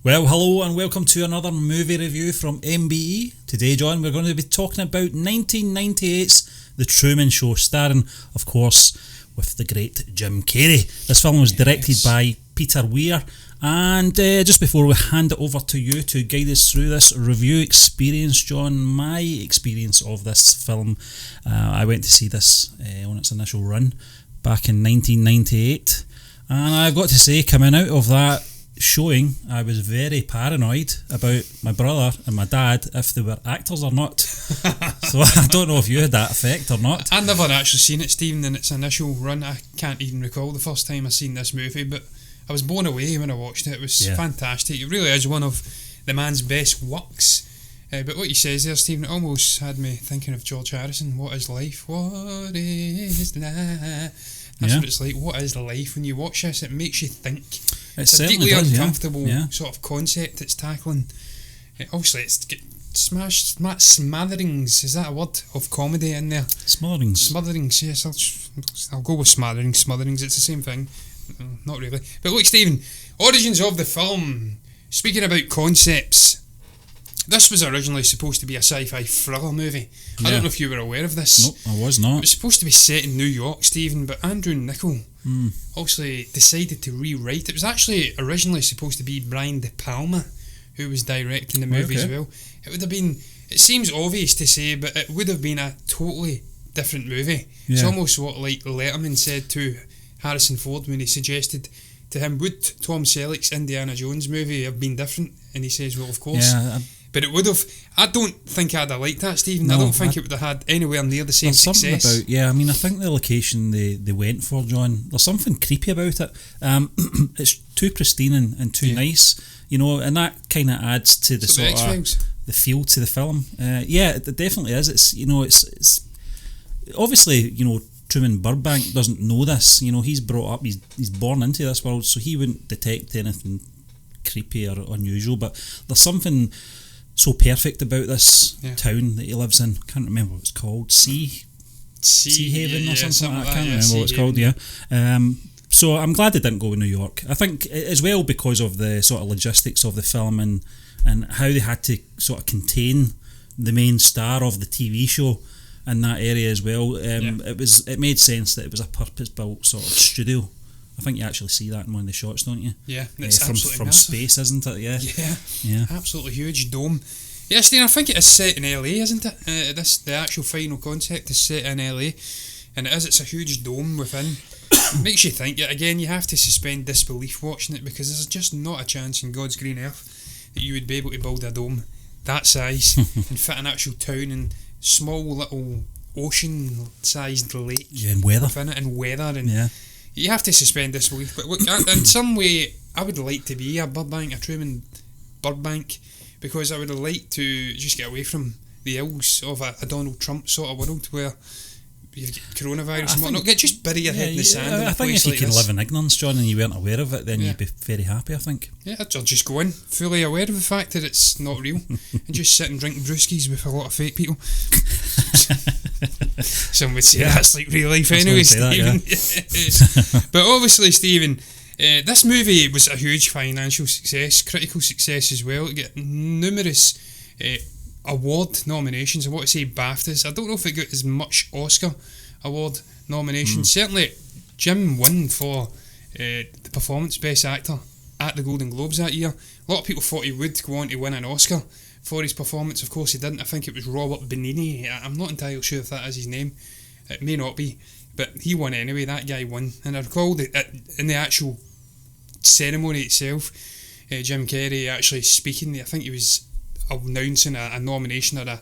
Well, hello and welcome to another movie review from MBE. Today, John, we're going to be talking about 1998's The Truman Show, starring, of course, with the great Jim Carrey. This film was directed by Peter Weir. And just before we hand it over to you to guide us through this review experience, John, my experience of this film, I went to see this on its initial run back in 1998. And I've got to say, coming out of that showing, I was very paranoid about my brother and my dad, if they were actors or not. So I don't know if you had that effect or not. I've never actually seen it, Stephen, in its initial run. I can't even recall the first time I seen this movie, but I was blown away when I watched it. It was fantastic. It really is one of the man's best works. But what he says there, Stephen, it almost had me thinking of George Harrison. What is life? What is life? That's what it's like. What is life? When you watch this, it makes you think. It's a deeply uncomfortable sort of concept it's tackling. Obviously, it's smatterings, is that a word, of comedy in there? Smotherings, yes. I'll go with smatterings, it's the same thing. Not really. But look, Stephen, origins of the film. Speaking about concepts, this was originally supposed to be a sci-fi thriller movie. I don't know if you were aware of this. Nope, I was not. It was supposed to be set in New York, Stephen, but Andrew Niccol obviously decided to rewrite it. It was actually originally supposed to be Brian De Palma who was directing the movie as well. It would have been, it seems obvious to say, but it would have been a totally different movie. It's almost what like Letterman said to Harrison Ford when he suggested to him, would Tom Selleck's Indiana Jones movie have been different? And he says, well, of course. But it would have. I don't think I'd have liked that, Stephen. I don't think it would have had anywhere near the same success. Something about, I think the location they went for, John, there's something creepy about it. It's too pristine and too nice, and that kind of adds to the sort of the feel to the film. It definitely is. It's obviously, Truman Burbank doesn't know this. He's brought up, he's born into this world, so he wouldn't detect anything creepy or unusual. But there's something so perfect about this town that he lives in. I can't remember what it's called. Sea Haven or something like that. I can't remember what it's called. So I'm glad they didn't go to New York. I think as well because of the sort of logistics of the film and how they had to sort of contain the main star of the TV show in that area as well. It made sense that it was a purpose-built sort of studio. I think you actually see that in one of the shots, don't you? Yeah, it's absolutely from massive. Space, isn't it? Yeah, absolutely huge dome. Yeah, Steve, I think it is set in LA, isn't it? The actual final concept is set in LA, and it's a huge dome within. It makes you think. Again, you have to suspend disbelief watching it because there's just not a chance in God's green earth that you would be able to build a dome that size and fit an actual town and small little ocean-sized lake and weather within it, and weather and. You have to suspend disbelief, but look, in some way, I would like to be a Truman Burbank, because I would like to just get away from the ills of a Donald Trump sort of world where you get coronavirus and whatnot. Just bury your head in the sand. I think if you can live in ignorance, John, and you weren't aware of it, then you'd be very happy, I think. Yeah, I'd just go in fully aware of the fact that it's not real and just sit and drink brewskis with a lot of fake people. Some would say that's like real life anyway, Stephen. But obviously, Stephen, this movie was a huge financial success, critical success as well. It got numerous award nominations. I want to say BAFTAs. I don't know if it got as much Oscar award nominations. Certainly, Jim won for the performance best actor at the Golden Globes that year. A lot of people thought he would go on to win an Oscar for his performance. Of course he didn't. I think it was Robert Benigni. I'm not entirely sure if that is his name. It may not be, but he won anyway. That guy won. And I recall that in the actual ceremony itself, Jim Carrey actually speaking. I think he was announcing a nomination or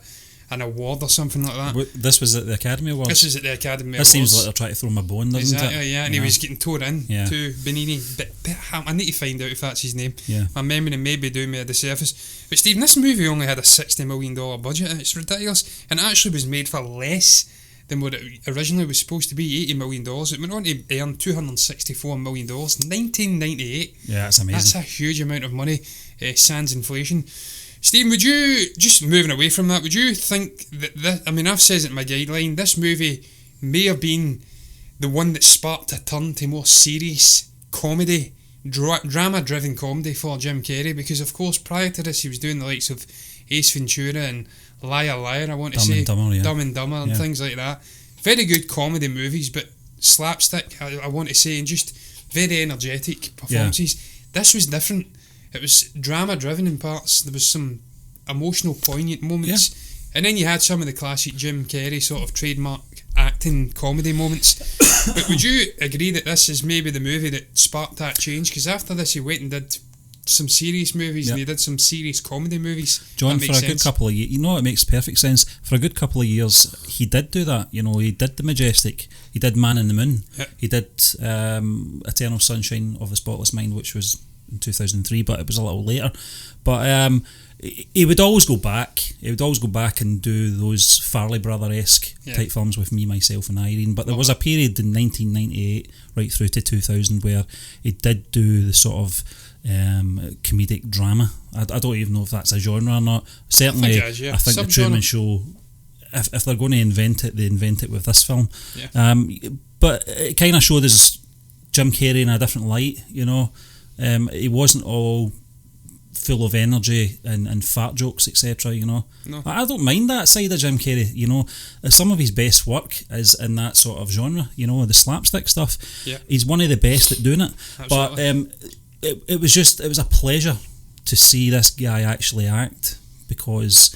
an award or something like that. This was at the Academy Awards? This was at the Academy Awards. This seems like they're trying to throw him a bone, doesn't it? And he was getting towed in to Benigni. But I need to find out if that's his name. My memory may be doing me a disservice. But Stephen, this movie only had a $60 million budget. It's ridiculous. And it actually was made for less than what it originally was supposed to be, $80 million. It went on to earn $264 million, 1998. Yeah, that's amazing. That's a huge amount of money, sans inflation. Stephen, would you, just moving away from that, would you think that this, I've said it in my guideline, this movie may have been the one that sparked a turn to more serious comedy drama-driven comedy for Jim Carrey, because of course prior to this he was doing the likes of Ace Ventura and Liar Liar, I want to say Dumb and Dumber and things like that. Very good comedy movies, but slapstick, I want to say, and just very energetic performances. This was different. It was drama-driven in parts. There was some emotional, poignant moments, and then you had some of the classic Jim Carrey sort of trademark acting comedy moments. But would you agree that this is maybe the movie that sparked that change? Because after this he went and did some serious movies, and he did some serious comedy movies. John, for a good couple of years, it makes perfect sense. For a good couple of years he did do that. He did The Majestic, he did Man in the Moon, he did Eternal Sunshine of the Spotless Mind, which was in 2003, but it was a little later. But he would always go back. He would always go back and do those Farrelly Brother-esque type films with Me, Myself and Irene. But there was a period in 1998 right through to 2000 where he did do the sort of comedic drama. I don't even know if that's a genre or not. Certainly, I think the Truman Show, if they're going to invent it, they invent it with this film. But it kind of showed us Jim Carrey in a different light. He wasn't all full of energy and fart jokes, etc. No. I don't mind that side of Jim Carrey. Some of his best work is in that sort of genre. The slapstick stuff. He's one of the best at doing it. Absolutely. But it was a pleasure to see this guy actually act, because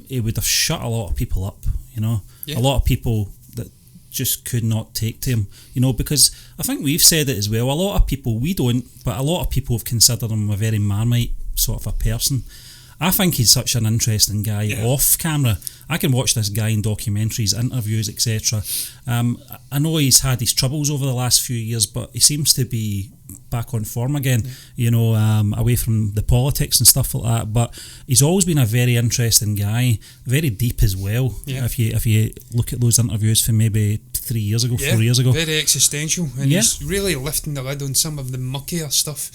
he would have shut a lot of people up. A lot of people that just could not take to him. Because I think we've said it as well. A lot of people, we don't, but a lot of people have considered him a very Marmite sort of a person. I think he's such an interesting guy off camera. I can watch this guy in documentaries, interviews, etc. I know he's had his troubles over the last few years, but he seems to be back on form again, away from the politics and stuff like that. But he's always been a very interesting guy, very deep as well. If you look at those interviews from maybe 3 years ago, 4 years ago, very existential, and he's really lifting the lid on some of the muckier stuff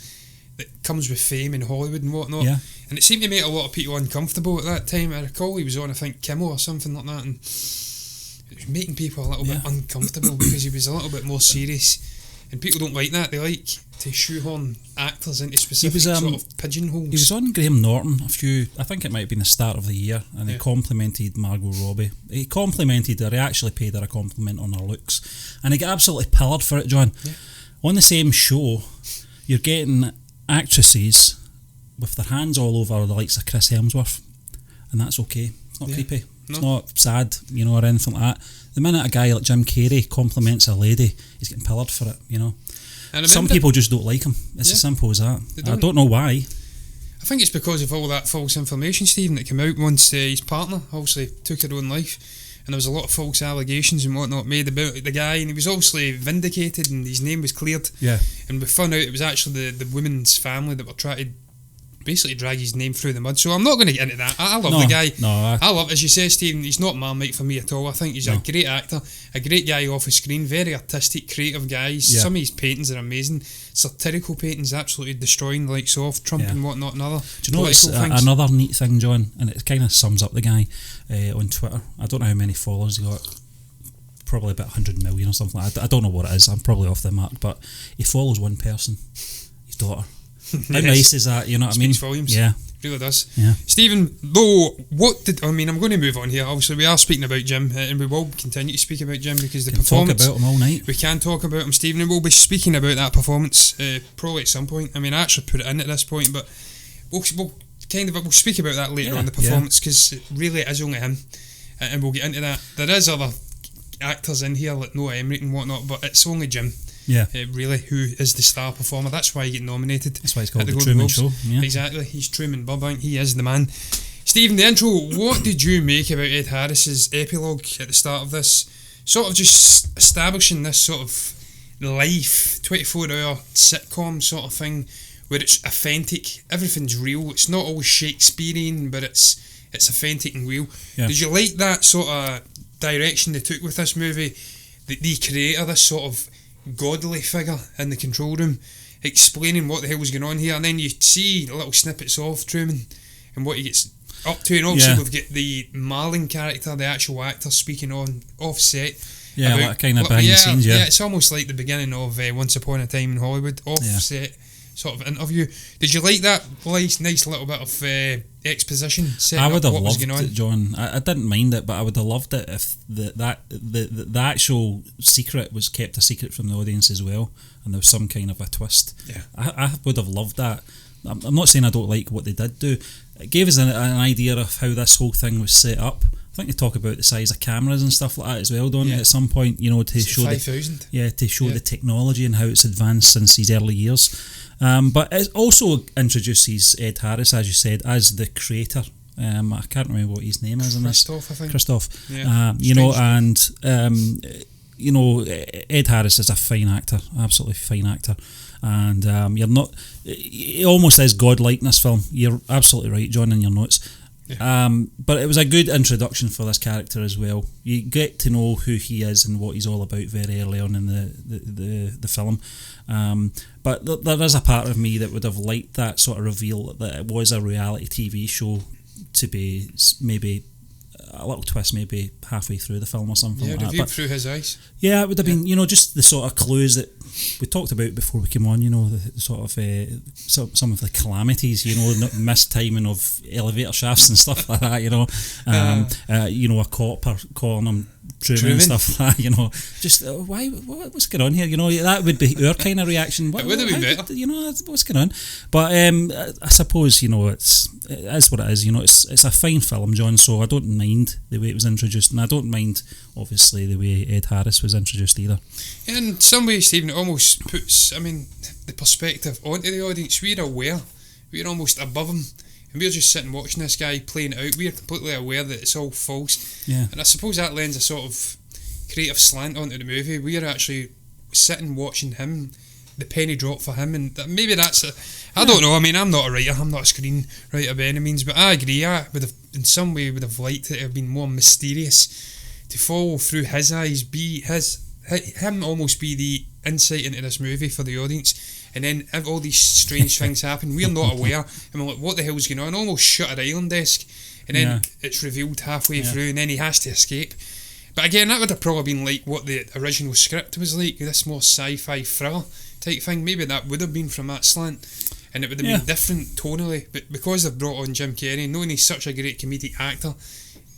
that comes with fame in Hollywood and whatnot. And it seemed to make a lot of people uncomfortable at that time. I recall he was on, I think, Kimmel or something like that, and it was making people a little bit uncomfortable because he was a little bit more serious. And people don't like that. They like to shoehorn actors into specific sort of pigeonholes. He was on Graham Norton I think it might have been the start of the year, and he complimented Margot Robbie. He complimented her, he actually paid her a compliment on her looks, and he got absolutely pillared for it, John. On the same show, you're getting actresses with their hands all over the likes of Chris Hemsworth, and that's okay. It's not creepy. It's not sad, or anything like that. The minute a guy like Jim Carrey compliments a lady, he's getting pillared for it, And some people just don't like him. It's as simple as that. I don't know why. I think it's because of all that false information, Stephen, that came out once his partner obviously took her own life, and there was a lot of false allegations and whatnot made about the guy, and he was obviously vindicated and his name was cleared. And we found out it was actually the woman's family that were trying to basically drag his name through the mud. So I'm not going to get into that. I love the guy. I love, as you say, Stephen, he's not Marmite for me at all. I think he's a great actor, a great guy off the screen, very artistic, creative guy. Some of his paintings are amazing. Satirical paintings, absolutely destroying the likes of Trump and whatnot and other. Do you know what's another neat thing, John? And it kind of sums up the guy on Twitter. I don't know how many followers he got. Probably about 100 million or something like that. I don't know what it is. I'm probably off the mark, but he follows one person, his daughter. How nice is that? You know what I mean? Speaks volumes. Yeah. Really does. Stephen, though, I'm going to move on here. Obviously, we are speaking about Jim, and we will continue to speak about Jim because the performance. Talk about him all night. We can talk about him, Stephen, and we'll be speaking about that performance probably at some point. I mean, I actually put it in at this point, but we'll speak about that later on, the performance, because it really is only him, and we'll get into that. There is other actors in here like Noah Emmerich and whatnot, but it's only Jim. Really, who is the star performer. That's why he get nominated. That's why it's called the Truman Show. Exactly, he's Truman Burbank. He is the man. Stephen, the intro, what did you make about Ed Harris's epilogue at the start of this? Sort of just establishing this sort of life, 24-hour sitcom sort of thing, where it's authentic, everything's real. It's not always Shakespearean, but it's authentic and real. Did you like that sort of direction they took with this movie? The creator, this sort of godly figure in the control room, explaining what the hell was going on here, and then you see little snippets of Truman and what he gets up to, and obviously we've got the Marlin character, the actual actor, speaking on off set, Yeah, like kind of behind the scenes, yeah. It's almost like the beginning of Once Upon a Time in Hollywood, offset sort of interview. Did you like that nice little bit of exposition setting I would up have what was loved going on? it, John. I didn't mind it, but I would have loved it if the actual secret was kept a secret from the audience as well, and there was some kind of a twist. Yeah, I would have loved that. I'm not saying I don't like what they did do. It gave us an idea of how this whole thing was set up. I think they talk about the size of cameras and stuff like that as well, don't they? At some point, to show 5,000. To show the technology and how it's advanced since his early years. But it also introduces Ed Harris, as you said, as the creator. I can't remember what his name is in this. Christoph, I think. Christoph. Yeah. Ed Harris is a fine actor, absolutely fine actor. And you're not. It almost is godlike in this film. You're absolutely right, John, in your notes. Yeah. But it was a good introduction for this character as well. You get to know who he is and what he's all about very early on in the film. But there is a part of me that would have liked that sort of reveal that it was a reality TV show to be maybe a little twist, maybe halfway through the film or something like that. Reviewed through his eyes. Yeah, it would have been, just the sort of clues that we talked about before we came on, the sort of some of the calamities, mistiming of elevator shafts and stuff like that, a cop calling him Truman and stuff like that, just what's going on here, that would be our kind of reaction. It would have been better. What's going on? But I suppose, it is what it is, it's a fine film, John, so I don't mind the way it was introduced, and I don't mind, obviously, the way Ed Harris was introduced either. In some ways, Stephen, it almost puts, the perspective onto the audience. We're aware, we're almost above him, and we're just sitting watching this guy playing it out. We're completely aware that it's all false. Yeah. And I suppose that lends a sort of creative slant onto the movie. We're actually sitting watching him, the penny drop for him, and maybe that's I don't know. I'm not a writer, I'm not a screenwriter by any means, but I agree. I would have, in some way, would have liked it to have been more mysterious, to follow through his eyes, him almost be the insight into this movie for the audience, and then if all these strange things happen, we're not aware, and we're like, what the hell's going on? Almost Shutter Island desk, and then it's revealed halfway through, and then he has to escape. But again, that would have probably been like what the original script was like, this more sci-fi thriller type thing. Maybe that would have been from that slant, and it would have been different tonally, but because they've brought on Jim Carrey, knowing he's such a great comedic actor,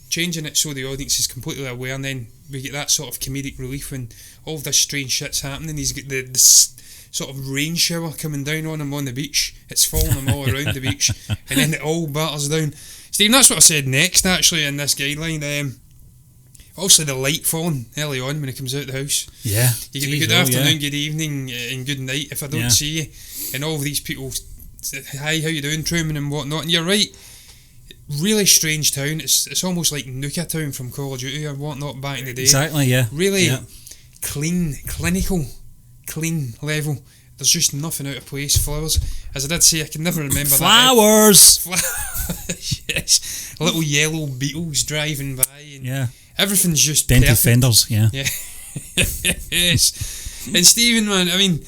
changing it so the audience is completely aware, and then we get that sort of comedic relief when all of this strange shit's happening. He's got this sort of rain shower coming down on him on the beach. It's falling him all around the beach, and then it all batters down. Stephen, that's what I said next, actually, in this guideline. Also, the light falling early on when he comes out of the house. Yeah. You get the good afternoon, good evening, and good night if I don't see you. And all of these people say, hi, how you doing, Truman, and whatnot. And you're right, really strange town. It's almost like Nuka Town from Call of Duty or whatnot back in the day. Exactly, yeah. Really clean, clinical, clean level. There's just nothing out of place. Flowers. As I did say, I can never remember Flowers! Flowers! Yes. Little yellow beetles driving by. And everything's just dented perfect. fenders, yeah. Yes. And Stephen, man,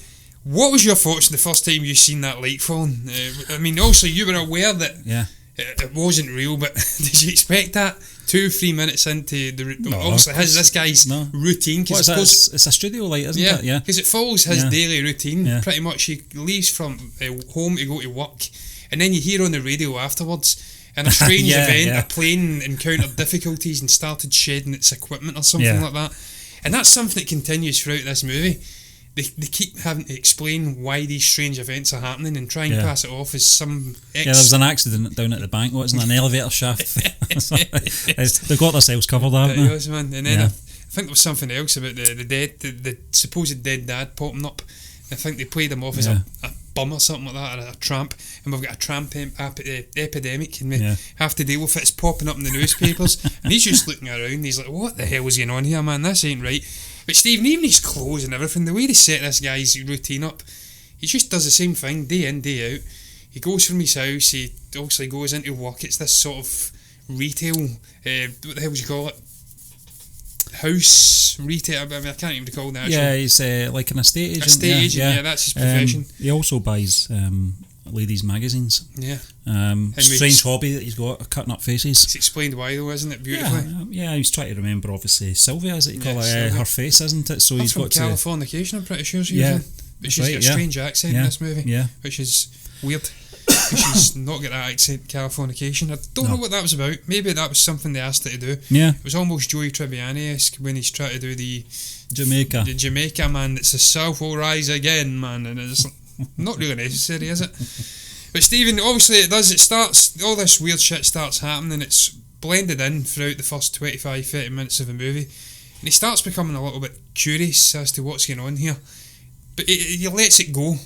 what was your thoughts the first time you seen that light falling? Also you were aware that it wasn't real, but did you expect that 2-3 minutes into the obviously this guy's routine? What is it's a studio light, isn't it? Yeah, because it follows his daily routine pretty much. He leaves from home to go to work, and then you hear on the radio afterwards, in a strange event, a plane encountered difficulties and started shedding its equipment or something like that. And that's something that continues throughout this movie. They keep having to explain why these strange events are happening and try and pass it off as some there was an accident down at the bank, wasn't there? An elevator shaft. They've got themselves covered, haven't they? Yes, man. And then I think there was something else about the supposed dead dad popping up. I think they played him off as a bum or something like that, or a tramp, and we've got a tramp epidemic, and we have to deal with it. It's popping up in the newspapers, and he's just looking around. He's like, what the hell is going on here, man? This ain't right. But Stephen, even his clothes and everything, the way they set this guy's routine up, he just does the same thing day in, day out. He goes from his house, he obviously goes into work. It's this sort of retail, what the hell would you call it? House retail. I can't even recall that. Yeah, he's like an estate agent. Estate agent, that's his profession. He also buys ladies' magazines. Yeah. Strange hobby that he's got, cutting up faces. It's explained why though, isn't it? Beautifully. Yeah, he's trying to remember, obviously, Sylvia, as you call it, her face, isn't it? So That's he's from got Californication, I'm pretty sure she's Yeah. in. But she's got a strange accent in this movie, which is weird. She's not got that accent, Californication. I don't know what that was about. Maybe that was something they asked her to do. Yeah. It was almost Joey Tribbiani-esque when he's trying to do the Jamaica, man. It's the South will rise again, man, and it's not really necessary, is it? But Stephen, obviously it does. It starts, all this weird shit starts happening. It's blended in throughout the first 25-30 minutes of the movie, and he starts becoming a little bit curious as to what's going on here. But he lets it go,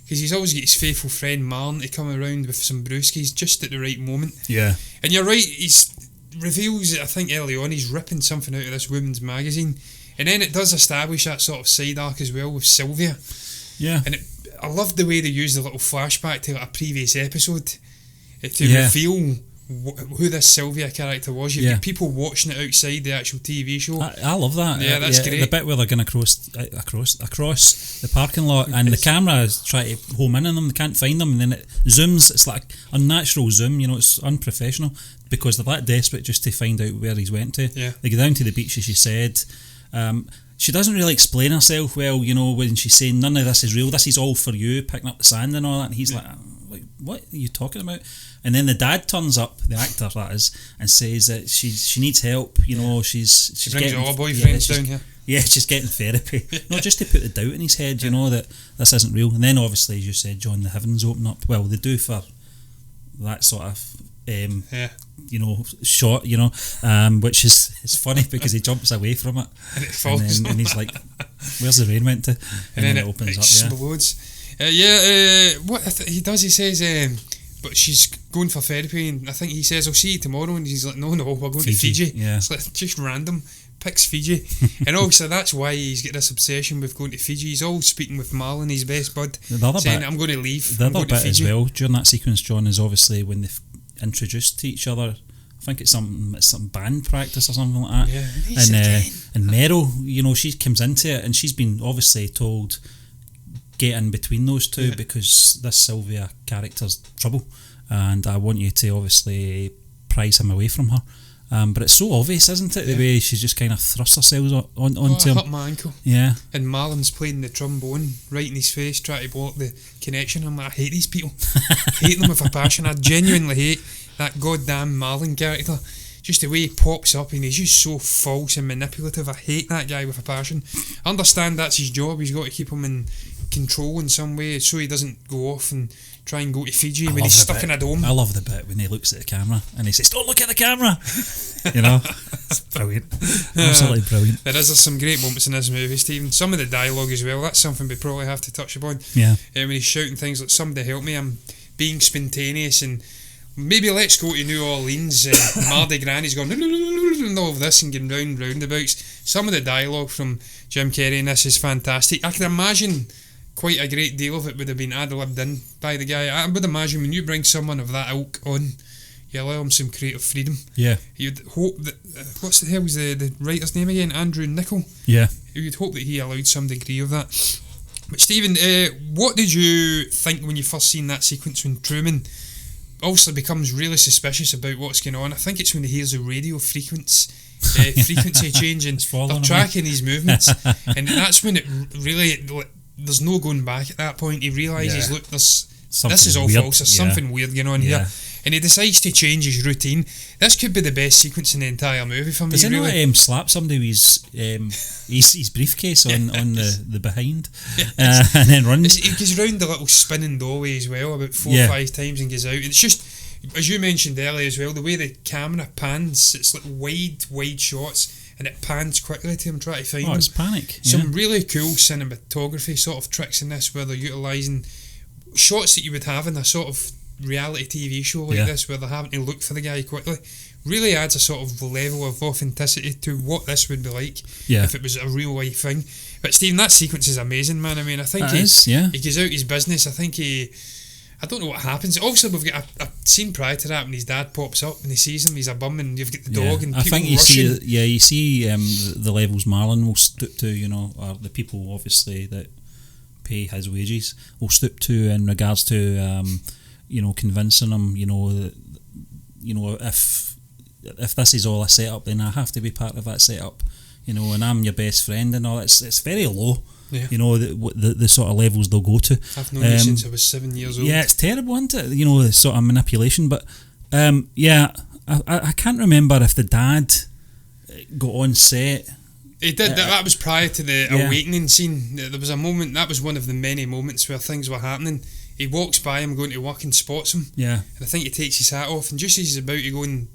because he's always got his faithful friend Marlon to come around with some brewskis just at the right moment. Yeah. And you're right, he's reveals, I think early on, he's ripping something out of this women's magazine, and then it does establish that sort of side arc as well with Sylvia. Yeah. And I loved the way they used the little flashback to like a previous episode to reveal who this Sylvia character was. You've got people watching it outside the actual TV show. I love that. Yeah, that's great. The bit where they're going across the parking lot, and the camera is trying to home in on them. They can't find them, and then it zooms. It's like unnatural zoom. It's unprofessional, because they're that desperate just to find out where he's went to. Yeah. They go down to the beach, as she said. She doesn't really explain herself well, when she's saying none of this is real, this is all for you, picking up the sand and all that, and he's like, what are you talking about? And then the dad turns up, the actor that is, and says that she needs help, she's brings getting all boyfriends down here. Yeah, she's getting therapy. Not just to put the doubt in his head, that this isn't real. And then obviously, as you said, John, the heavens open up. Well, they do for that sort of shot, which is funny because he jumps away from it and it falls, and he's like, "Where's the rain went to?" And then it opens up. Explodes. What he does, he says, but she's going for therapy, and I think he says, "I'll see you tomorrow," and he's like, "No, we're going to Fiji." Yeah. It's like just random. Picks Fiji, and obviously that's why he's got this obsession with going to Fiji. He's always speaking with Marlon, his best bud, saying, "I'm going to leave." The other bit as well during that sequence, John, is obviously when they've introduced to each other. I think it's some band practice or something like that. Yeah, and Meryl, she comes into it, and she's been obviously told get in between those two because this Sylvia character's trouble, and I want you to obviously prise him away from her. But it's so obvious, isn't it? The way she just kind of thrusts herself onto him. I hurt my ankle. Yeah. And Marlon's playing the trombone right in his face, trying to block the connection. I'm like, I hate these people. Hate them with a passion. I genuinely hate that goddamn Marlon character. Just the way he pops up and he's just so false and manipulative. I hate that guy with a passion. I understand that's his job. He's got to keep him in control in some way so he doesn't go off and try and go to Fiji when he's stuck in a dome. I love the bit when he looks at the camera and he says, "Don't look at the camera." It's brilliant. Absolutely brilliant. There's some great moments in this movie, Stephen. Some of the dialogue as well, that's something we probably have to touch upon. Yeah. When he's shouting things like, "Somebody help me, I'm being spontaneous," and maybe let's go to New Orleans, and Mardi Gras, and he's going and all of this and getting roundabouts. Some of the dialogue from Jim Carrey in this is fantastic. I can imagine quite a great deal of it would have been ad-libbed in by the guy. I would imagine when you bring someone of that ilk on, you allow him some creative freedom. Yeah. You'd hope that what's the hell was the writer's name again? Andrew Niccol. Yeah. You'd hope that he allowed some degree of that. But Stephen, what did you think when you first seen that sequence when Truman obviously becomes really suspicious about what's going on? I think it's when he hears a radio frequency change and they're tracking his movements, and that's when it really, there's no going back at that point. He realises, look, this is all weird. False. There's something weird going on here, and he decides to change his routine. This could be the best sequence in the entire movie for me. Does anyone slap somebody with his briefcase on the behind, and then runs? He goes round the little spinning doorway as well about 4 or 5 times and goes out. It's just, as you mentioned earlier as well, the way the camera pans, it's like wide shots, and it pans quickly to him trying to find him. It's panic. Some really cool cinematography sort of tricks in this, where they're utilising shots that you would have in a sort of reality TV show like this, where they're having to look for the guy quickly. Really adds a sort of level of authenticity to what this would be like if it was a real life thing. But Stephen, that sequence is amazing, man. I mean, I think he goes out his business. I think I don't know what happens. Obviously, we've got a scene prior to that when his dad pops up and he sees him, he's a bum, and you've got the dog and people rushing. You see the levels Marlon will stoop to, or the people obviously that pay his wages will stoop to in regards to convincing him, if this is all a setup, then I have to be part of that setup, and I'm your best friend and all. It's very low. Yeah. The sort of levels they'll go to. I've known you since I was 7 years old. Yeah, it's terrible, isn't it? The sort of manipulation. But I can't remember if the dad got on set. He did. That was prior to the awakening scene. There was a moment, that was one of the many moments where things were happening. He walks by him going to work and spots him. Yeah. And I think he takes his hat off, and just as he's about to go and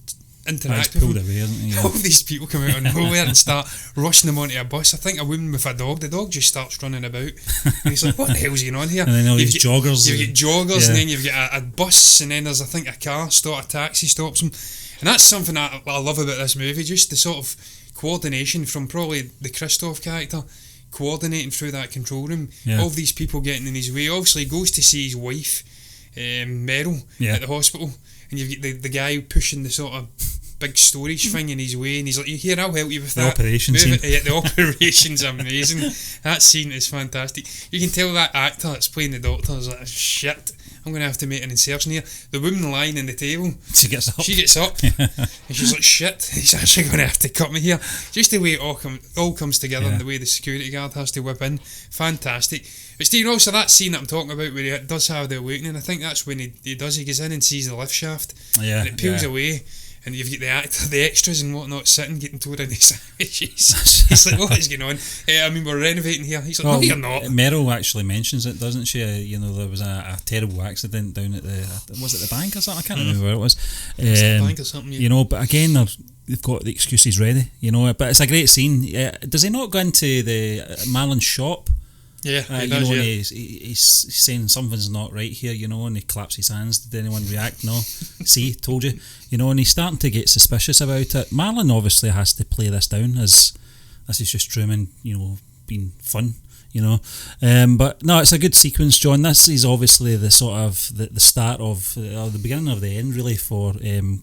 interact with him, away, isn't he? Yeah. All these people come out of nowhere and start rushing him onto a bus. I think a woman with a dog, the dog just starts running about, and he's like, what the hell's going on here? And then all these joggers. You get joggers, and then you've got a bus, and then there's, I think, a taxi stops him. And that's something I love about this movie, just the sort of coordination from probably the Christoph character, coordinating through that control room. All of these people getting in his way. Obviously he goes to see his wife, Meryl, at the hospital, and you've got the guy pushing the sort of big storage thing in his way, and he's like, here, I'll help you with that. The operation scene. The operation's amazing. That scene is fantastic. You can tell that actor that's playing the doctor is like, shit, I'm going to have to make an insertion here. The woman lying on the table, she gets up and she's like, shit, he's actually going to have to cut me here. Just the way it all comes together, and the way the security guard has to whip in, fantastic. But Stephen, also that scene that I'm talking about where he does have the awakening, I think that's when he goes in and sees the lift shaft, and it peels away, and you've got the extras and whatnot sitting getting towed in his sandwiches. He's like, what is going on? We're renovating here. He's like, no, you're not. Meryl actually mentions it, doesn't she? There was a terrible accident down at was it the bank or something? I can't remember where it was. The bank or something. But again, they've got the excuses ready. But it's a great scene. Does he not go into the Marlon's shop? Yeah, he does, and he's saying something's not right here, and he claps his hands. Did anyone react? No. See, told you. And he's starting to get suspicious about it. Marlon obviously has to play this down as this is just Truman, being fun, But no, it's a good sequence, John. This is obviously the sort of the start of the beginning of the end, really, for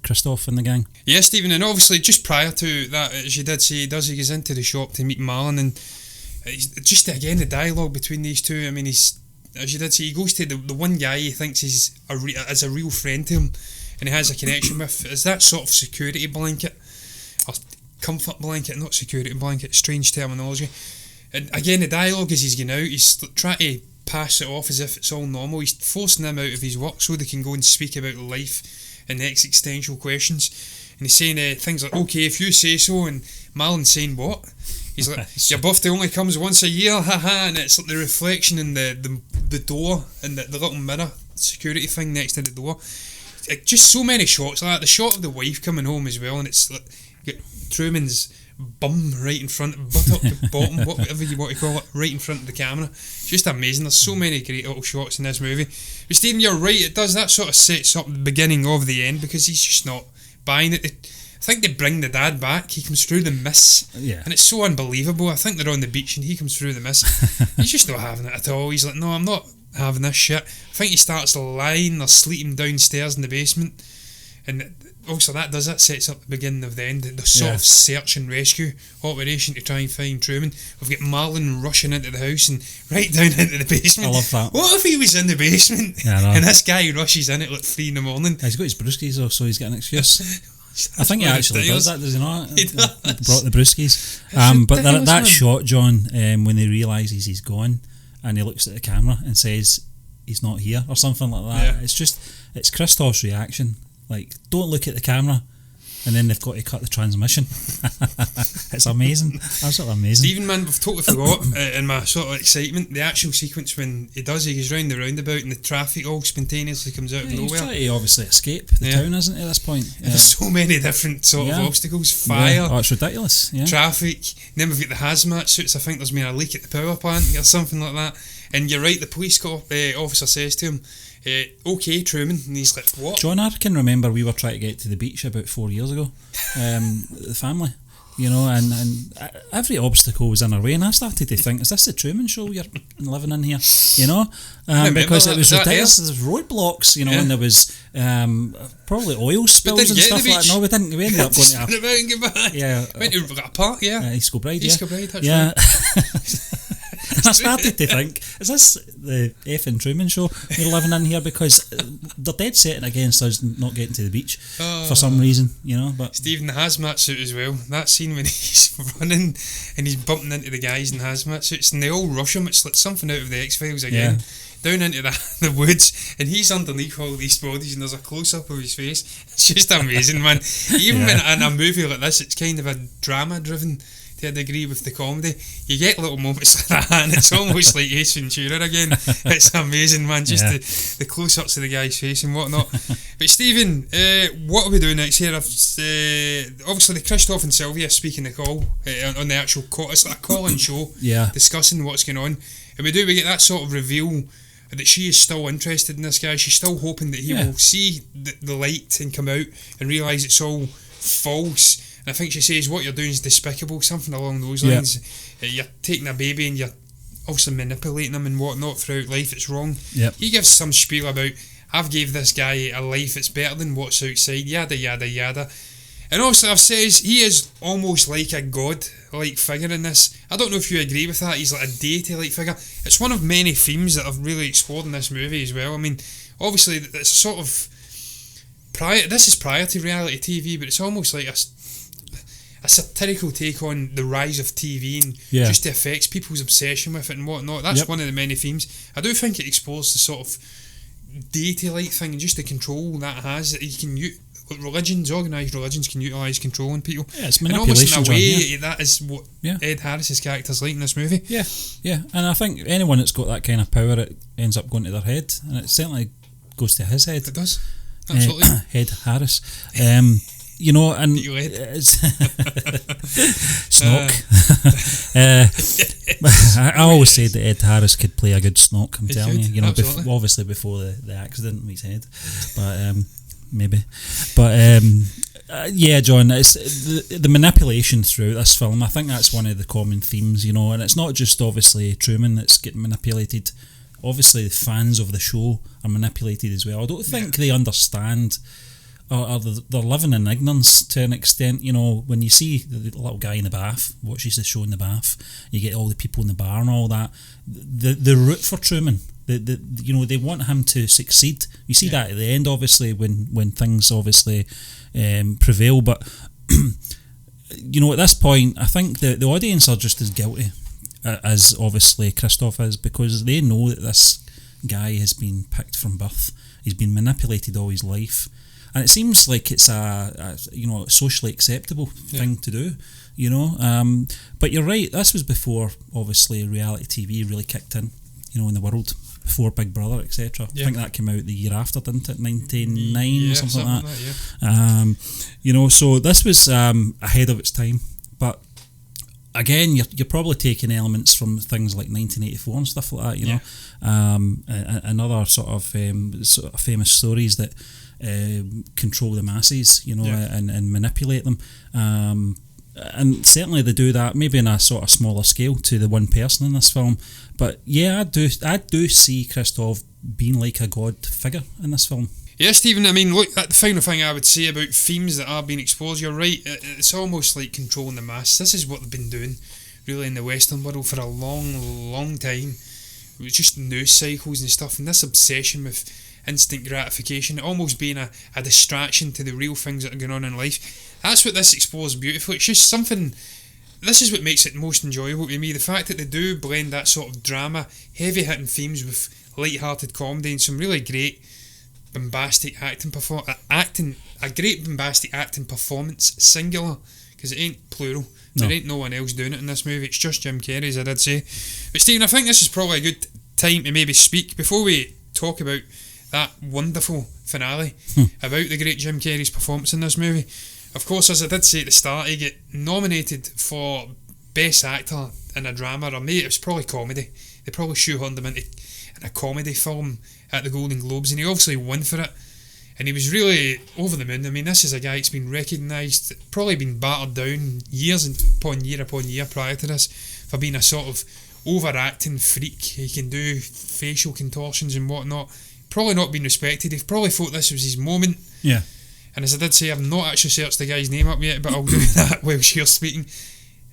Christoph and the gang. Yeah, Stephen, and obviously just prior to that, as you did say, he goes into the shop to meet Marlon, and just again the dialogue between these two. I mean, as you did say, he goes to the one guy he thinks is a real friend to him, and he has a connection with, is that sort of security blanket, or comfort blanket, not security blanket, strange terminology. And again, the dialogue as he's getting out, he's trying to pass it off as if it's all normal. He's forcing them out of his work so they can go and speak about life and existential questions. And he's saying things like, okay, if you say so, and Marlon's saying what? He's like, your birthday only comes once a year, haha, and it's like the reflection in the door and the little mirror security thing next to the door. Just so many shots like that. The shot of the wife coming home as well, and it's like Truman's bum right in front, buttock to bottom, whatever you want to call it, right in front of the camera. Just amazing. There's so many great little shots in this movie. But Stephen, you're right, it does, that sort of sets up the beginning of the end, because he's just not buying it. I think they bring the dad back, he comes through the mist, and it's so unbelievable. I think they're on the beach and he comes through the mist. He's just not having it at all. He's like, no, I'm not having this shit. I think he starts lying or sleeping downstairs in the basement, and also that sets up the beginning of the end, the sort of search and rescue operation to try and find Truman. We've got Marlon rushing into the house and right down into the basement. I love that. What if he was in the basement and this guy rushes in at like 3 in the morning? He's got his brewskis though, so he's got an excuse. I think he actually does that, does he not? He does. Brought the brewskis. But that shot, John, when he realises he's gone and he looks at the camera and says he's not here or something like that, it's Christoph's reaction. Like, don't look at the camera, and then they've got to cut the transmission. It's amazing, absolutely amazing. Stephen, man, we've totally forgot in my sort of excitement, the actual sequence when he goes round the roundabout and the traffic all spontaneously comes out of nowhere. He's trying to obviously escape the town, isn't he, at this point? There's so many different sort of obstacles, fire, it's ridiculous, traffic, and then we've got the hazmat suits. I think there's been a leak at the power plant or something like that, and you're right, the police officer says to him, okay, Truman, and he's like, what? John, I can remember we were trying to get to the beach about 4 years ago, the family, and every obstacle was in our way, and I started to think, is this the Truman show you're living in here, because it was ridiculous. There was roadblocks, and there was probably oil spills and stuff like that. No, we didn't. We ended up going to about and get back. Yeah, went to a park. Yeah, East Kilbride. East Kilbride. Yeah. And I started to think, is this the effing Truman Show we're living in here? Because they're dead setting against us not getting to the beach for some reason, you know. But Stephen, the hazmat suit as well. That scene when he's running and he's bumping into the guys in hazmat suits and they all rush him. It's like something out of the X-Files again. Yeah. Down into the woods, and he's underneath all these bodies, and there's a close-up of his face. It's just amazing, man. Even in a movie like this, it's kind of a drama-driven to a degree with the comedy. You get little moments like that, and it's almost like Ace Ventura again. It's amazing, man. Just the close-ups of the guy's face and whatnot. But Stephen, what are we doing next here? Obviously, the Christoph and Sylvia speaking the call on the actual call. It's like a call-in show, discussing what's going on, and we get that sort of reveal that she is still interested in this guy. She's still hoping that he will see the light and come out and realise it's all false. And I think she says, what you're doing is despicable, something along those lines. You're taking a baby and you're also manipulating him and whatnot throughout life. It's wrong. He gives some spiel about, I've gave this guy a life that's better than what's outside, yada yada yada. And also I've says he is almost like a god-like figure in this. I don't know if you agree with that. He's like a deity-like figure. It's one of many themes that I've really explored in this movie as well. I mean, obviously it's a sort of this is prior to reality TV, but it's almost like a satirical take on the rise of TV and just the effects, people's obsession with it and whatnot. That's one of the many themes. I do think it explores the sort of deity-like thing and just the control that it has that you can use. Organised religions can utilise control on people. Yeah, it's manipulation. And almost in a way, that is what Ed Harris's character's like in this movie. Yeah, and I think anyone that's got that kind of power, it ends up going to their head, and it certainly goes to his head. It does, absolutely. Ed Harris. You know, and it's Snock. I always said that Ed Harris could play a good Snock. I'm telling you. You know, obviously before the accident with his head, but. Maybe, but John, it's the manipulation throughout this film. I think that's one of the common themes, you know, and it's not just obviously Truman that's getting manipulated. Obviously, the fans of the show are manipulated as well. I don't think they understand, or they're living in ignorance to an extent. You know, when you see the little guy in the bath, watches the show in the bath, you get all the people in the bar and all that. The root for Truman. You know, they want him to succeed. You see that at the end, obviously, when things obviously prevail. But you know, at this point, I think the audience are just as guilty as obviously Christoph is, because they know that this guy has been picked from birth. He's been manipulated all his life, and it seems like it's a you know, socially acceptable thing to do. You know, but you're right. This was before obviously reality TV really kicked in. You know, in the world. Before Big Brother, etc. I think that came out the year after, didn't it? 99 or something like that. You know, so this was ahead of its time. But again, you're probably taking elements from things like 1984 and stuff like that. You know, and other sort of famous stories that control the masses. You know, and manipulate them. And certainly they do that, maybe in a sort of smaller scale to the one person in this film. But I do see Christoph being like a god figure in this film. Yeah, Stephen, I mean, look, the final thing I would say about themes that are being exposed, you're right, it's almost like controlling the mass. This is what they've been doing, really, in the Western world for a long, long time. It was just news cycles and stuff, and this obsession with instant gratification, almost being a distraction to the real things that are going on in life. That's what this explores beautifully. It's just something. This is what makes it most enjoyable to me. The fact that they do blend that sort of drama, heavy-hitting themes with light-hearted comedy and some really great bombastic acting performance, singular, because it ain't plural. There ain't no one else doing it in this movie. It's just Jim Carrey, as I did say. But Stephen, I think this is probably a good time to maybe speak before we talk about that wonderful finale about the great Jim Carrey's performance in this movie. Of course, as I did say at the start, he get nominated for Best Actor in a Drama, or maybe it was probably comedy. They probably shoehorned him in a comedy film at the Golden Globes, and he obviously won for it. And he was really over the moon. I mean, this is a guy that's been recognised, probably been battered down years upon year prior to this, for being a sort of overacting freak. He can do facial contortions and whatnot. Probably not been respected. He probably thought this was his moment. Yeah. And as I did say, I've not actually searched the guy's name up yet, but I'll do that while you're speaking.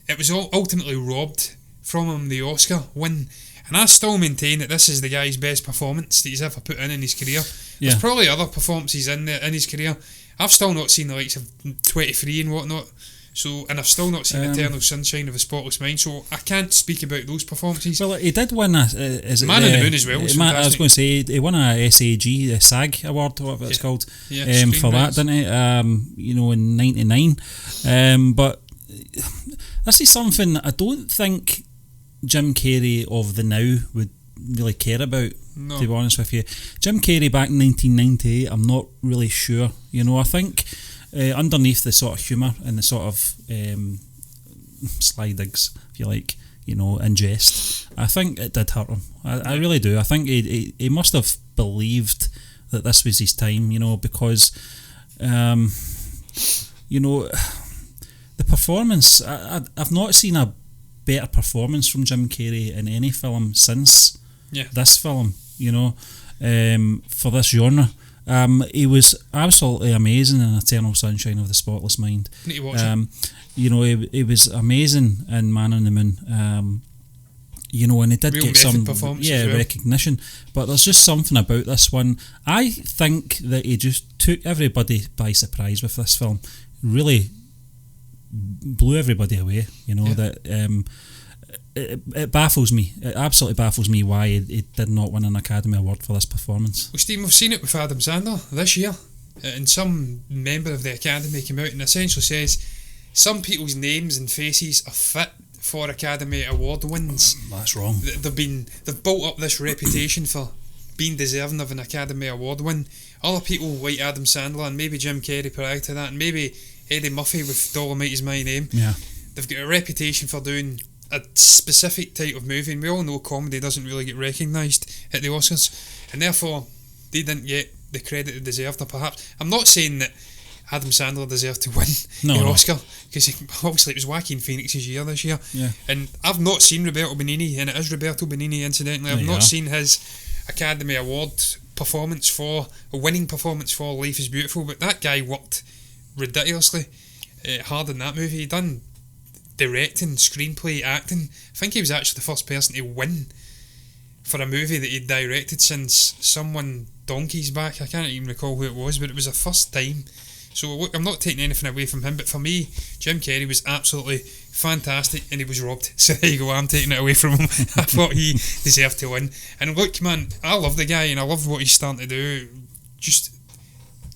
It was ultimately robbed from him the Oscar win. And I still maintain that this is the guy's best performance that he's ever put in his career. Yeah. There's probably other performances in his career. I've still not seen the likes of 23 and whatnot. So, and I've still not seen Eternal Sunshine of a Spotless Mind. So I can't speak about those performances. Well, he did win a Man on the Moon as well. I was going to say he won a SAG, a SAG award, whatever it's called, for that, didn't he? In '99. But this is something I don't think Jim Carrey of the now would really care about, to be honest with you. Jim Carrey back in 1998, I'm not really sure. I think underneath the sort of humour and the sort of sly digs, if you like, in jest, I think it did hurt him. I really do. I think he must have believed that this was his time, because the performance, I've not seen a better performance from Jim Carrey in any film since this film, for this genre. He was absolutely amazing in Eternal Sunshine of the Spotless Mind. Need to watch it. He was amazing in Man on the Moon. And he did Real get some recognition. But there's just something about this one. I think that he just took everybody by surprise with this film. Really blew everybody away. That it baffles me. It absolutely baffles me why he did not win an Academy Award for this performance. Well, Steve, we've seen it with Adam Sandler this year, and some member of the Academy came out and essentially says some people's names and faces are fit for Academy Award wins. That's wrong. They've built up this reputation for being deserving of an Academy Award win. Other people like Adam Sandler and maybe Jim Carrey prior to that, and maybe Eddie Murphy with Dolomite Is My Name. Yeah, they've got a reputation for doing a specific type of movie, and we all know comedy doesn't really get recognised at the Oscars, and therefore they didn't get the credit they deserved. Or perhaps, I'm not saying that Adam Sandler deserved to win the Oscar, because obviously it was Joaquin Phoenix's year this year, and I've not seen Roberto Benigni, and it is Roberto Benigni incidentally. I've not seen his Academy Award performance for a winning performance for Life is Beautiful, but that guy worked ridiculously hard in that movie. He done directing, screenplay, acting. I think he was actually the first person to win for a movie that he'd directed since someone donkeys back. I can't even recall who it was, but it was the first time. So look, I'm not taking anything away from him, but for me, Jim Carrey was absolutely fantastic, and he was robbed. So there you go, I'm taking it away from him. I thought he deserved to win. And look, man, I love the guy, and I love what he's starting to do. Just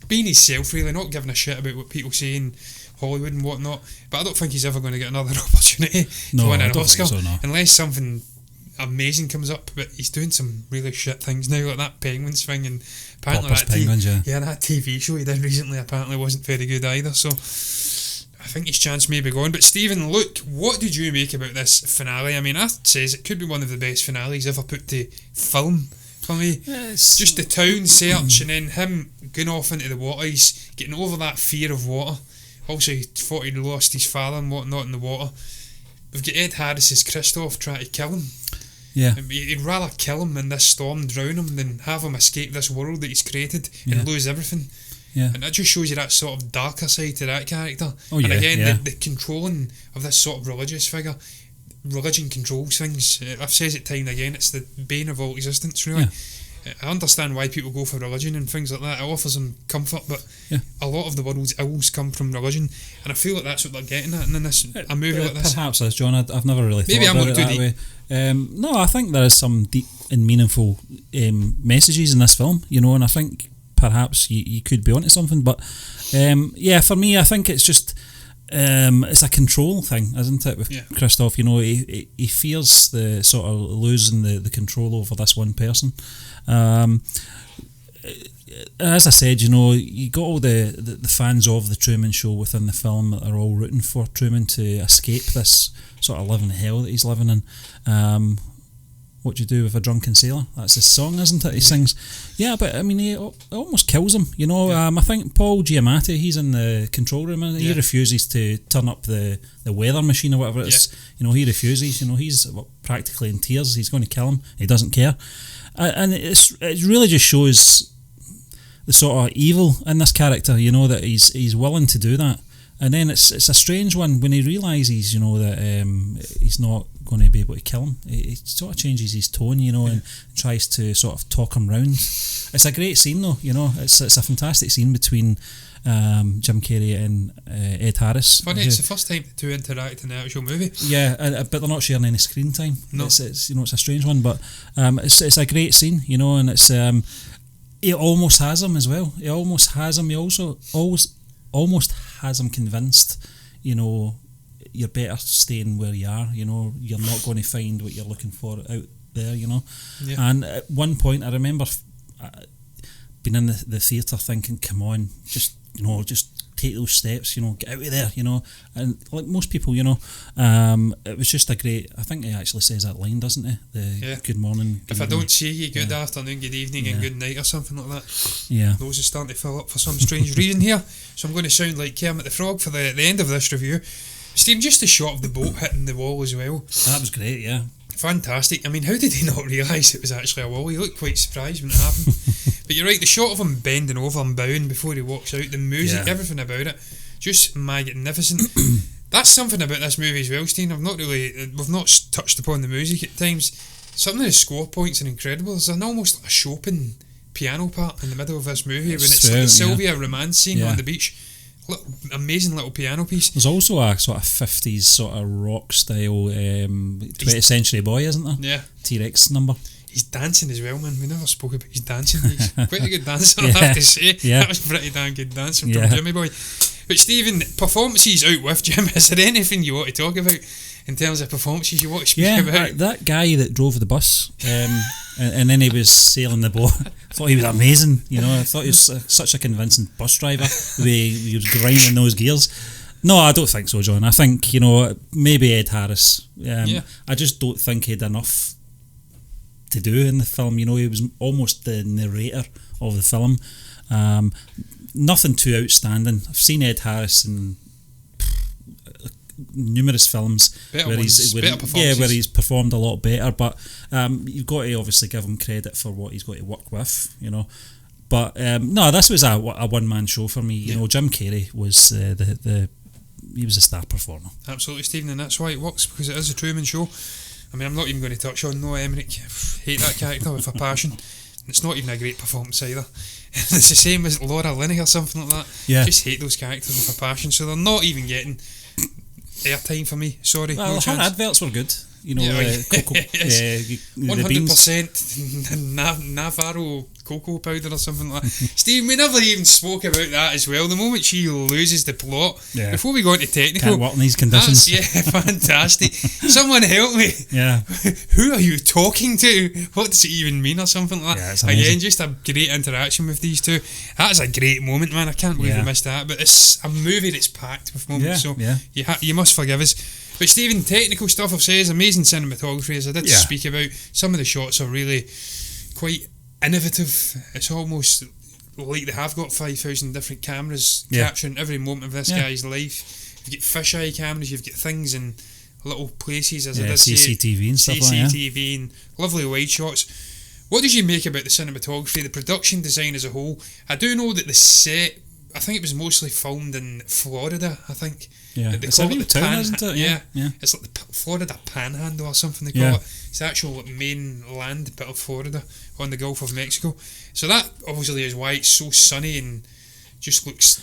being himself, really, not giving a shit about what people say in Hollywood and whatnot. But I don't think he's ever going to get another opportunity to win an Oscar, unless something amazing comes up. But he's doing some really shit things now, like that Penguins thing, and apparently that TV show he did recently apparently wasn't very good either. So I think his chance may be gone. But Stephen, look, what did you make about this finale? I mean, I says it could be one of the best finales ever put to film for me. Just the town search, and then him going off into the water. He's getting over that fear of water. Also, he thought he'd lost his father and whatnot in the water. We've got Ed Harris as Christoph trying to kill him. Yeah. He'd rather kill him in this storm, drown him, than have him escape this world that he's created and lose everything. Yeah. And that just shows you that sort of darker side to that character. And again, the controlling of this sort of religious figure. Religion controls things. I've said it time and again, it's the bane of all existence, really. I understand why people go for religion and things like that. It offers them comfort, but a lot of the world's ills come from religion, and I feel like that's what they're getting at in this a movie like this. Perhaps that's John. I've never really thought about it that way. No, I think there is some deep and meaningful messages in this film, and I think perhaps you could be onto something. But for me, I think it's just it's a control thing, isn't it? With Christoph, he fears the sort of losing the control over this one person. As I said, you got all the fans of the Truman Show within the film that are all rooting for Truman to escape this sort of living hell that he's living in. What do you do with a drunken sailor? That's his song, isn't it? He sings. Yeah, but I mean, it almost kills him. I think Paul Giamatti, he's in the control room, and he refuses to turn up the weather machine or whatever it is. He refuses. He's practically in tears. He's going to kill him. He doesn't care. And it really just shows the sort of evil in this character, that he's willing to do that. And then it's a strange one when he realises, that he's not going to be able to kill him. He sort of changes his tone, and tries to sort of talk him round. It's a great scene though, it's a fantastic scene between Jim Carrey and Ed Harris. Funny, it's the first time the two interact in the actual movie. Yeah, but they're not sharing any screen time. No. It's a strange one, but it's a great scene, and it's he almost has him as well. He almost has him. He also almost has him convinced, you're better staying where you are. You're not going to find what you're looking for out there. Yeah. And at one point, I remember being in the theatre thinking, "Come on, just take those steps. Get out of there. And like most people, it was just a great. I think he actually says that line, doesn't he? Good morning. If I don't see you, good afternoon, good evening, and good night, or something like that. Yeah. Those are starting to fill up for some strange reason here. So I'm going to sound like Kermit the Frog for the end of this review. Steve, just the shot of the boat hitting the wall as well. That was great, yeah. Fantastic. I mean, how did he not realise it was actually a wall? He looked quite surprised when it happened. But you're right, the shot of him bending over and bowing before he walks out, the music, everything about it, just magnificent. That's something about this movie as well, Steve. We've not touched upon the music at times. Some of the score points are incredible. There's almost a Chopin piano part in the middle of this movie when it's like the Sylvia romance scene on the beach. Amazing little piano piece. There's also a sort of 50s sort of rock style 20th Century Boy, isn't there? Yeah. T-Rex number. He's dancing as well, man. We never spoke about his dancing. He's quite a good dancer, I have to say. Yeah. That was pretty damn good dancing from Jimmy Boy. But Stephen, performances out with Jim, is there anything you want to talk about in terms of performances you want to speak about? That guy that drove the bus and then he was sailing the boat, I thought he was amazing. I thought he was such a convincing bus driver, the way he was grinding those gears. No, I don't think so, John. I think, maybe Ed Harris. I just don't think he had enough to do in the film. He was almost the narrator of the film. Nothing too outstanding. I've seen Ed Harris in numerous films where he's performed a lot better, but you've got to obviously give him credit for what he's got to work with, But no, this was a one-man show for me. Jim Carrey was he was a star performer. Absolutely, Stephen, and that's why it works, because it is a Truman Show. I mean, I'm not even going to touch on Noah Emmerich. Hate that character with a passion. It's not even a great performance either. It's the same as Laura Linney or something like that. Yeah. Just hate those characters with a passion, so they're not even getting airtime for me. Sorry. Well, her adverts were good. Cocoa, 100% Navarro cocoa powder or something like that. Steve, we never even spoke about that as well. The moment she loses the plot, before we go into technical, can't work in these conditions. Fantastic. Someone help me. Yeah. Who are you talking to? What does it even mean or something like that? Again, just a great interaction with these two. That is a great moment, man. I can't believe we missed that. But it's a movie that's packed with moments, so you must forgive us. But Stephen, technical stuff I've said, amazing cinematography, as I did speak about. Some of the shots are really quite innovative. It's almost like they have got 5,000 different cameras capturing every moment of this guy's life. You've got fisheye cameras, you've got things in little places, as I did say. CCTV and stuff CCTV and lovely wide shots. What did you make about the cinematography, the production design as a whole? I do know that the set, I think it was mostly filmed in Florida, I think. Yeah, it's a real town, isn't it? Yeah. It's like the Florida Panhandle or something they call it. It's the actual main land bit of Florida on the Gulf of Mexico. So that obviously is why it's so sunny and just looks,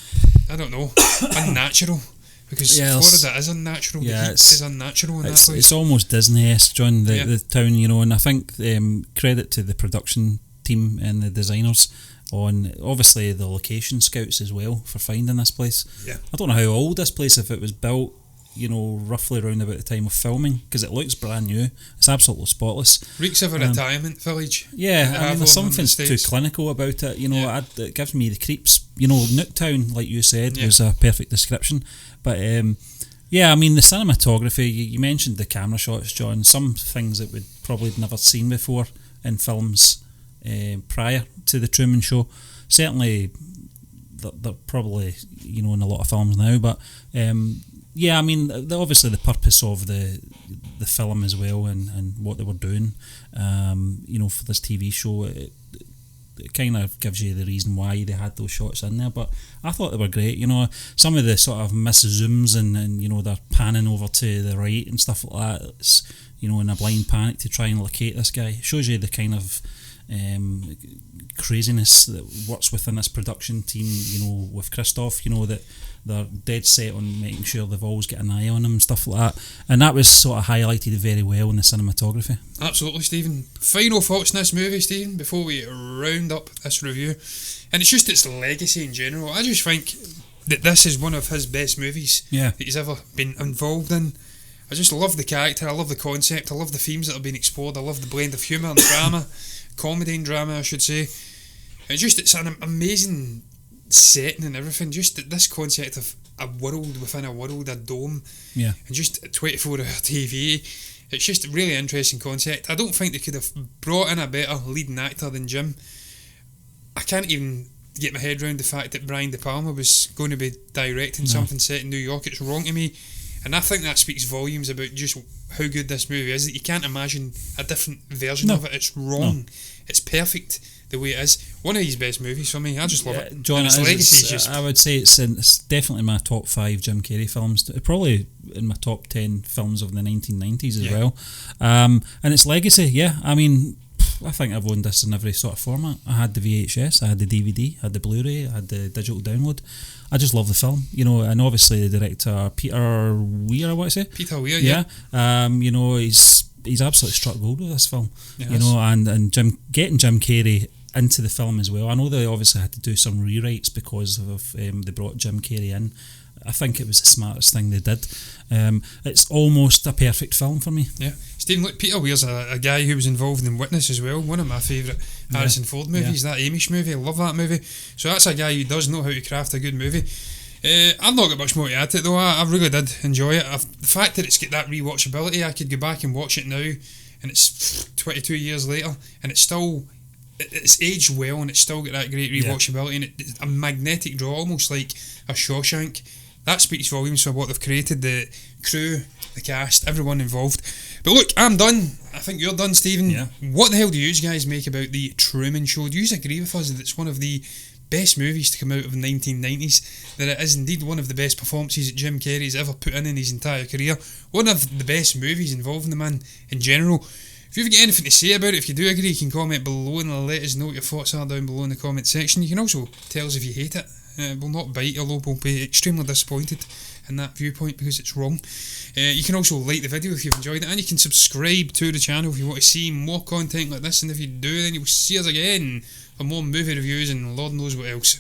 I don't know, unnatural. Because Florida is unnatural. The heat is unnatural in that place. It's almost Disney-esque, John, the town, and I think credit to the production team and the designers on obviously the location scouts as well for finding this place. I don't know how old this place, if it was built roughly around about the time of filming, because it looks brand new. It's absolutely spotless. Reeks of a retirement village. There's something too clinical about it. It gives me the creeps. Nooktown, like you said, was a perfect description. But the cinematography, you mentioned the camera shots, John. Some things that we'd probably never seen before in films prior to the Truman Show. Certainly they're probably in a lot of films now, but obviously the purpose of the film as well, and what they were doing for this TV show, it kind of gives you the reason why they had those shots in there. But I thought they were great. Some of the sort of miszooms and they're panning over to the right and stuff like that. It's in a blind panic to try and locate this guy. It shows you the kind of craziness that works within this production team. With Christoph. That they're dead set on making sure they've always got an eye on him and stuff like that. And that was sort of highlighted very well in the cinematography. Absolutely, Stephen. Final thoughts on this movie, Stephen, before we round up this review. And it's just its legacy in general. I just think that this is one of his best movies that he's ever been involved in. I just love the character, I love the concept, I love the themes that have been explored, I love the blend of humour and drama, comedy and drama I should say. It's an amazing setting and everything, just this concept of a world within a world, a dome, and just 24-hour TV. It's just a really interesting concept. I don't think they could have brought in a better leading actor than Jim. I can't even get my head around the fact that Brian De Palma was going to be directing something set in New York. It's wrong to me. And I think that speaks volumes about just how good this movie is, that you can't imagine a different version of it. It's wrong. It's perfect the way it is. One of his best movies for me. I just love it. John, I would say it's definitely my top 5 Jim Carrey films. Probably in my top 10 films of the 1990s as well. And its legacy, I mean, I think I've owned this in every sort of format. I had the VHS, I had the DVD, I had the Blu-ray, I had the digital download. I just love the film, and obviously the director Peter Weir, I want to say. Peter Weir, he's absolutely struck gold with this film. And getting Jim Carrey into the film as well. I know they obviously had to do some rewrites because of they brought Jim Carrey in. I think it was the smartest thing they did. It's almost a perfect film for me. Yeah. Stephen, look, Peter Weir's a guy who was involved in Witness as well, one of my favourite Harrison Ford movies, that Amish movie. I love that movie. So that's a guy who does know how to craft a good movie. I've not got much more to add to it though. I really did enjoy it. The fact that it's got that rewatchability, I could go back and watch it now and it's 22 years later and it's aged well and it's still got that great rewatchability and it's a magnetic draw, almost like a Shawshank. That speaks volumes for what they've created, the crew, the cast, everyone involved. But look, I'm done. I think you're done, Stephen. What the hell do you guys make about the Truman Show? Do you agree with us that it's one of the best movies to come out of the 1990s? That it is indeed one of the best performances that Jim Carrey's ever put in his entire career? One of the best movies involving the man in general. If you've got anything to say about it, if you do agree, you can comment below and let us know what your thoughts are down below in the comment section. You can also tell us if you hate it. We'll not bite, although we'll be extremely disappointed in that viewpoint because it's wrong. You can also like the video if you've enjoyed it, and you can subscribe to the channel if you want to see more content like this, and if you do, then you'll see us again for more movie reviews and Lord knows what else.